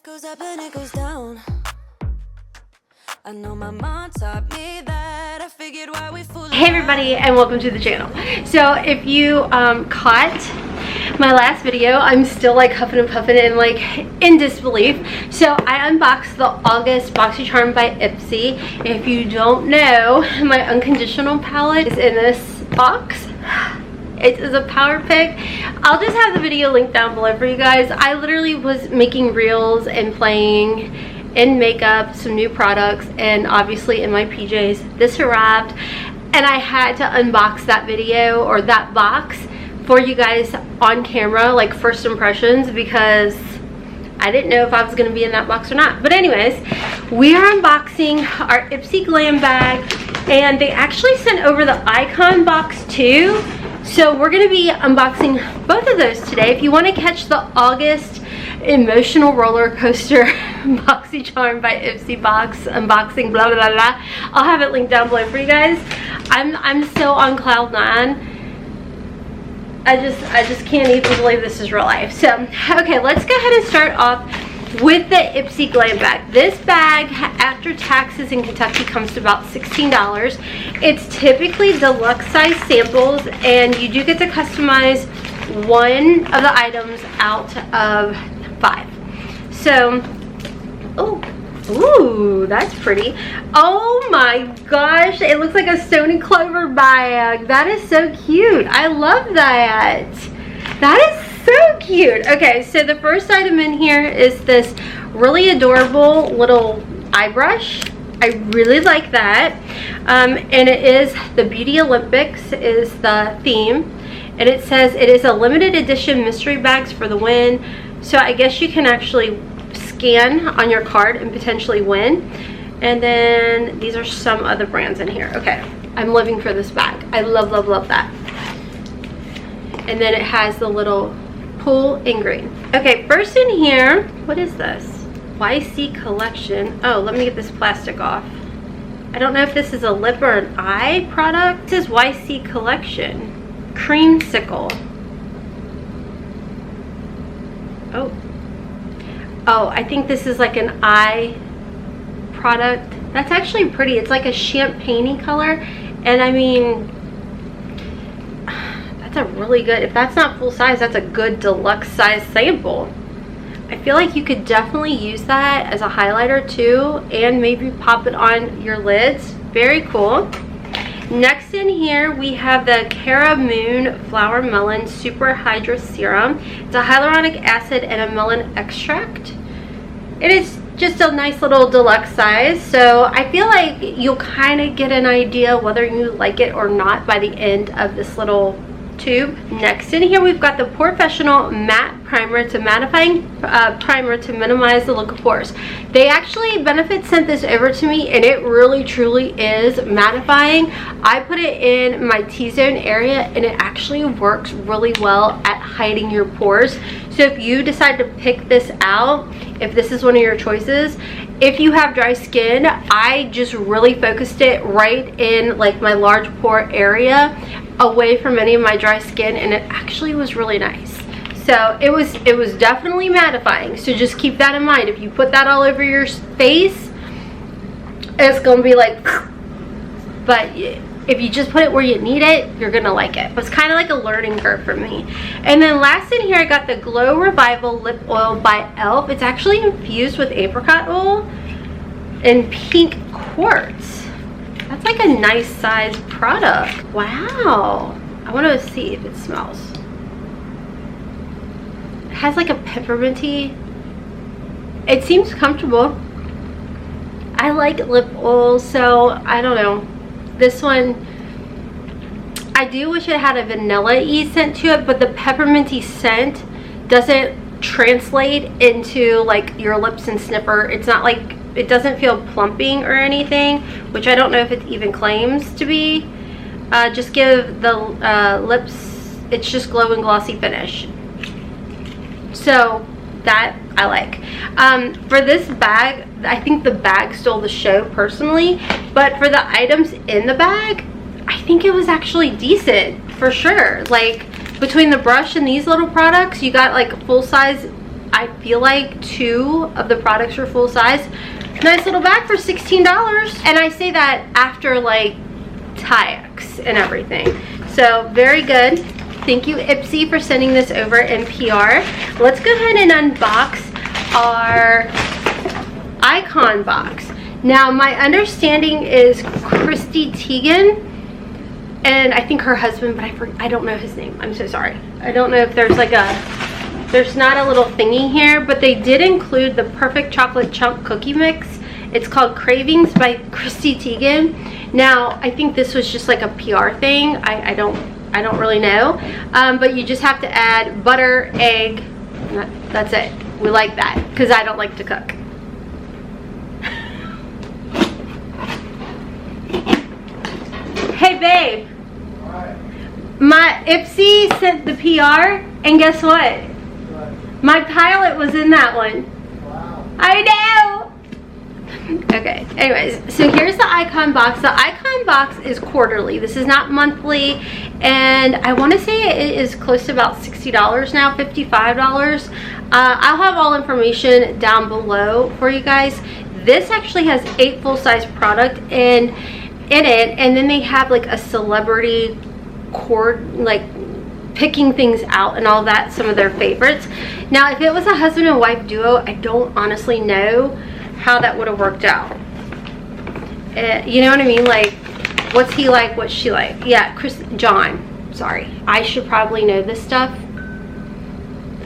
goes up and it goes down. I know my mom taught me that. I figured why we fool. Hey everybody, and welcome to the channel. So if you caught my last video, I'm still like huffing and puffing and like in disbelief. So I unboxed the August BoxyCharm by Ipsy. If you don't know, my Unconditional palette is in this box. It is a power pick. I'll just have the video linked down below for you guys. I literally was making reels and playing in makeup, some new products, and obviously in my PJs. This arrived and I had to unbox that video or that box for you guys on camera, like first impressions, because I didn't know if I was going to be in that box or not. But anyways, we are unboxing our Ipsy glam bag, and they actually sent over the icon box too. So we're going to be unboxing both of those today. If you want to catch the August emotional roller coaster BoxyCharm by Ipsy box unboxing, blah blah blah, I'll have it linked down below for you guys. I'm still on cloud 9. I just can't even believe this is real life. So okay, let's go ahead and start off with the Ipsy glam bag. This bag after taxes in Kentucky comes to about $16. It's typically deluxe size samples, and you do get to customize one of the items out of 5. So ooh, that's pretty. Oh my gosh, it looks like a Stone & Clover bag. That is so cute. I love that. That is so cute. Okay, so the first item in here is this really adorable little eye brush. I really like that. And it is the Beauty Olympics is the theme. And it says it is a limited edition mystery bags for the win. So I guess you can actually scan on your card and potentially win. And then these are some other brands in here. Okay, I'm living for this bag. I love, love, love that. And then it has the little pool in green. Okay, first in here, what is this? YC collection. Oh, let me get this plastic off. I don't know if this is a lip or an eye product. This is YC collection. Creamsicle. Oh, I think this is like an eye product. That's actually pretty. It's like a champagne-y color. And I mean, that's a really good, if that's not full size, that's a good deluxe size sample. I feel like you could definitely use that as a highlighter too, and maybe pop it on your lids. Very cool. Next in here we have the Cara Moon Flower Melon Super Hydra Serum. It's a hyaluronic acid and a melon extract. It is just a nice little deluxe size, so I feel like you'll kind of get an idea whether you like it or not by the end of this little tube. Next in here we've got the Professional Matte Primer. It's a mattifying primer to minimize the look of pores. They actually, Benefit sent this over to me, and it really truly is mattifying. I put it in my T-zone area and it actually works really well at hiding your pores. So if you decide to pick this out, if this is one of your choices, if you have dry skin, I just really focused it right in like my large pore area, away from any of my dry skin, and it actually was really nice. So it was definitely mattifying. So just keep that in mind. If you put that all over your face, it's gonna be like, but if you just put it where you need it, you're gonna like it. It's kind of like a learning curve for me. And then last in here, I got the Glow Revival Lip Oil by e.l.f. It's actually infused with apricot oil and pink quartz. That's like a nice size product. Wow. I want to see if it smells. It has like a pepperminty. It seems comfortable. I like lip oil, so I don't know. This one, I do wish it had a vanilla-y scent to it, but the pepperminty scent doesn't translate into like your lips and sniffer. It's not like, it doesn't feel plumping or anything, which I don't know if it even claims to be. Just give the lips, it's just glow and glossy finish. So that I like. For this bag, I think the bag stole the show personally, but for the items in the bag, I think it was actually decent for sure. Like between the brush and these little products, you got like full size I feel like 2 of the products are full size. Nice little bag for $16. And I say that after like tax and everything. So very good. Thank you, Ipsy, for sending this over in PR. Let's go ahead and unbox our Icon box. Now, my understanding is Christy Teigen, and I think her husband, but I don't know his name. I'm so sorry. I don't know if there's like there's not a little thingy here, but they did include the Perfect Chocolate Chunk Cookie Mix. It's called Cravings by Christy Teigen. Now, I think this was just like a PR thing. I don't really know. But you just have to add butter, egg, and that's it. We like that because I don't like to cook. Hey babe, my Ipsy sent the PR, and guess what? My pilot was in that one. Wow. I know. Okay, anyways, so here's the Icon box. The Icon box is quarterly. This is not monthly, and I want to say it is close to about $60 now, $55. I'll have all information down below for you guys. This actually has 8 full-size product in it, and then they have like a celebrity cord, like picking things out and all that, some of their favorites. Now, if it was a husband and wife duo, I don't honestly know how that would have worked out. You know what I mean? Like, what's he like, what's she like? Yeah, John, sorry. I should probably know this stuff.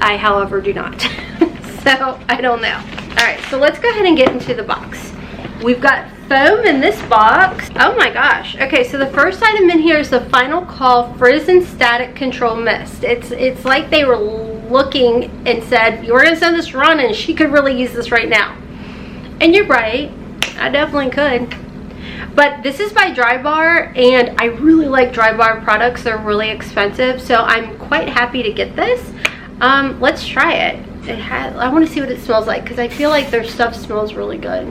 I, however, do not. So, I don't know. Alright, so let's go ahead and get into the box. We've got foam in this box. Oh my gosh. Okay, so the first item in here is the Final Call Frizz and Static Control Mist. It's like they were looking and said, you were going to send this to Ron and she could really use this right now. And you're right. I definitely could. But this is by Drybar, and I really like Drybar products. They're really expensive, so I'm quite happy to get this. Let's try it. I want to see what it smells like because I feel like their stuff smells really good.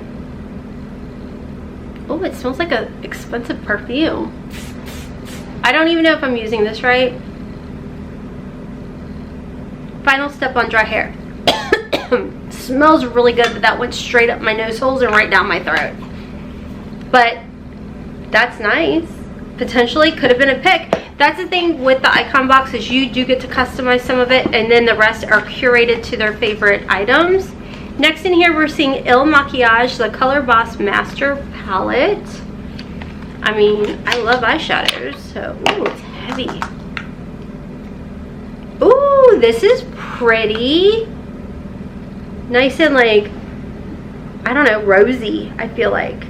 Oh, it smells like an expensive perfume. I don't even know if I'm using this right. Final step on dry hair. Smells really good, but that went straight up my nose holes and right down my throat. But that's nice. Potentially could have been a pick. That's the thing with the Icon box, is you do get to customize some of it, and then the rest are curated to their favorite items. Next in here, we're seeing Il Makiage, the Color Boss Master Palette. I mean, I love eyeshadows, so, ooh, it's heavy. Ooh, this is pretty. Nice and like, I don't know, rosy, I feel like.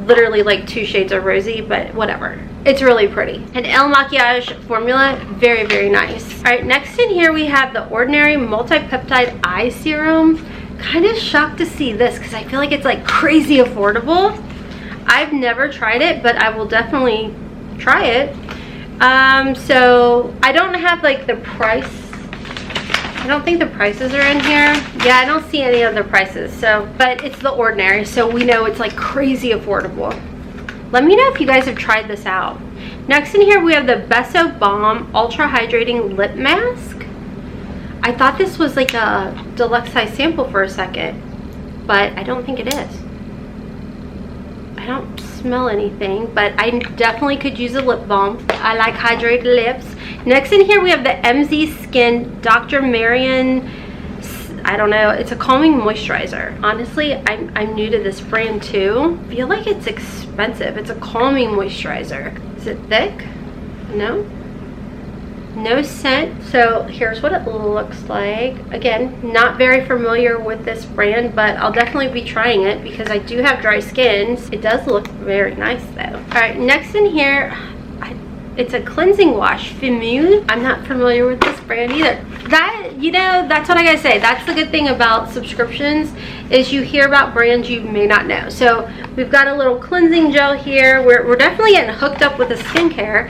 Literally like 2 shades of rosy, but whatever. It's really pretty. An Il Makiage formula, very, very nice. All right, next in here we have the Ordinary Multi-Peptide Eye Serum. Kind of shocked to see this because I feel like it's like crazy affordable. I've never tried it, but I will definitely try it. So I don't have like the price. I don't think the prices are in here. Yeah, I don't see any of the prices. So, but it's the Ordinary, so we know it's like crazy affordable. Let me know if you guys have tried this out. Next in here we have the Beso Balm Ultra Hydrating Lip Mask. I thought this was like a deluxe size sample for a second, but I don't think it is. I don't smell anything, but I definitely could use a lip balm. I like hydrated lips. Next in here we have the MZ Skin Dr. Marion, I don't know, it's a calming moisturizer. Honestly, I'm new to this brand too. I feel like it's expensive. It's a calming moisturizer. Is it thick? No? No scent. So here's what it looks like. Again, not very familiar with this brand, but I'll definitely be trying it because I do have dry skin. It does look very nice though. All right, next in here, it's a cleansing wash, Femune. I'm not familiar with this brand either. That, you know, that's what I gotta say. That's the good thing about subscriptions, is you hear about brands you may not know. So we've got a little cleansing gel here. We're definitely getting hooked up with the skincare.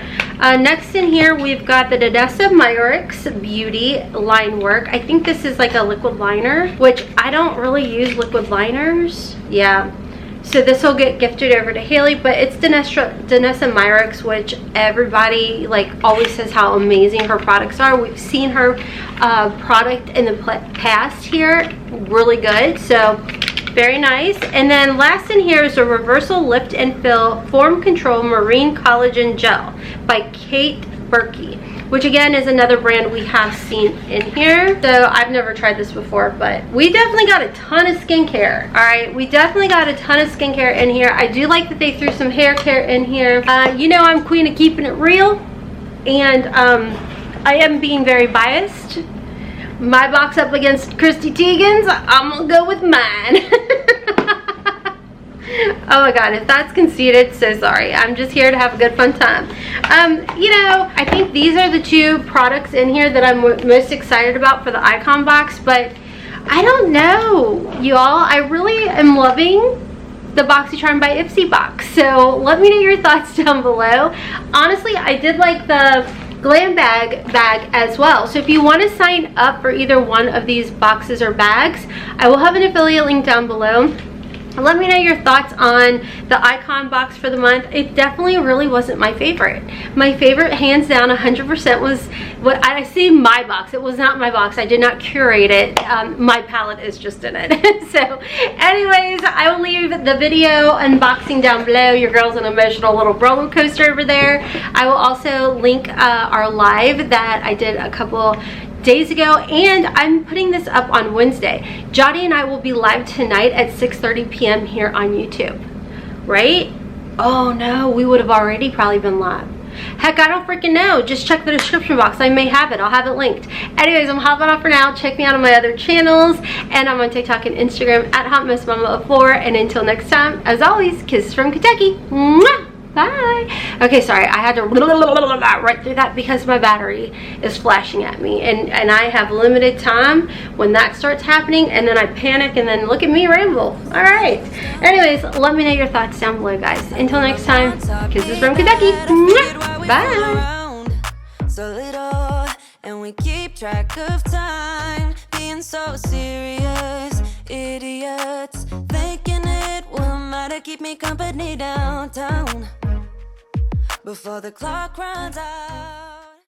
Next in here, we've got the Dodessa Myrix Beauty Line Work. I think this is like a liquid liner, which I don't really use liquid liners. Yeah. So this will get gifted over to Haley, but it's Danessa Myricks, which everybody like always says how amazing her products are. We've seen her product in the past here, really good. So very nice. And then last in here is a Reversal Lift and Fill Form Control Marine Collagen Gel by Kate Berkey, which again is another brand we have seen in here. So I've never tried this before, but we definitely got a ton of skincare. All right, we definitely got a ton of skincare in here. I do like that they threw some hair care in here. You know, I'm queen of keeping it real, and I am being very biased. My box up against Christy Teigen's, I'm gonna go with mine. Oh my god, if that's conceited, so sorry. I'm just here to have a good fun time. You know, I think these are the two products in here that I'm most excited about for the Icon box, but I don't know, y'all. I really am loving the BoxyCharm by Ipsy box. So let me know your thoughts down below. Honestly, I did like the Glambag bag as well. So if you want to sign up for either one of these boxes or bags, I will have an affiliate link down below. Let me know your thoughts on the Icon box for the month. It definitely really wasn't my favorite. My favorite, hands down, 100% was what I see my box. It was not my box. I did not curate it. My palette is just in it. So anyways, I will leave the video unboxing down below. Your girl's an emotional little roller coaster over there. I will also link our live that I did a couple days ago, and I'm putting this up on Wednesday. Jody and I will be live tonight at 6:30 p.m. here on YouTube, right? Oh no, we would have already probably been live. Heck, I don't freaking know. Just check the description box. I may have it. I'll have it linked. Anyways, I'm hopping off for now. Check me out on my other channels, and I'm on TikTok and Instagram at HOTMESSMOMMA4. And until next time, as always, kisses from Kentucky. Mwah! Bye. Okay, sorry, I had to right through that because my battery is flashing at me, and I have limited time when that starts happening, and then I panic, and then look at me ramble. All right. Anyways, let me know your thoughts down below, guys. Until next time, kisses from Kentucky. Bye. So little, and we keep track of time, being so serious, idiots, thinking it will matter, keep me company downtown before the clock runs out.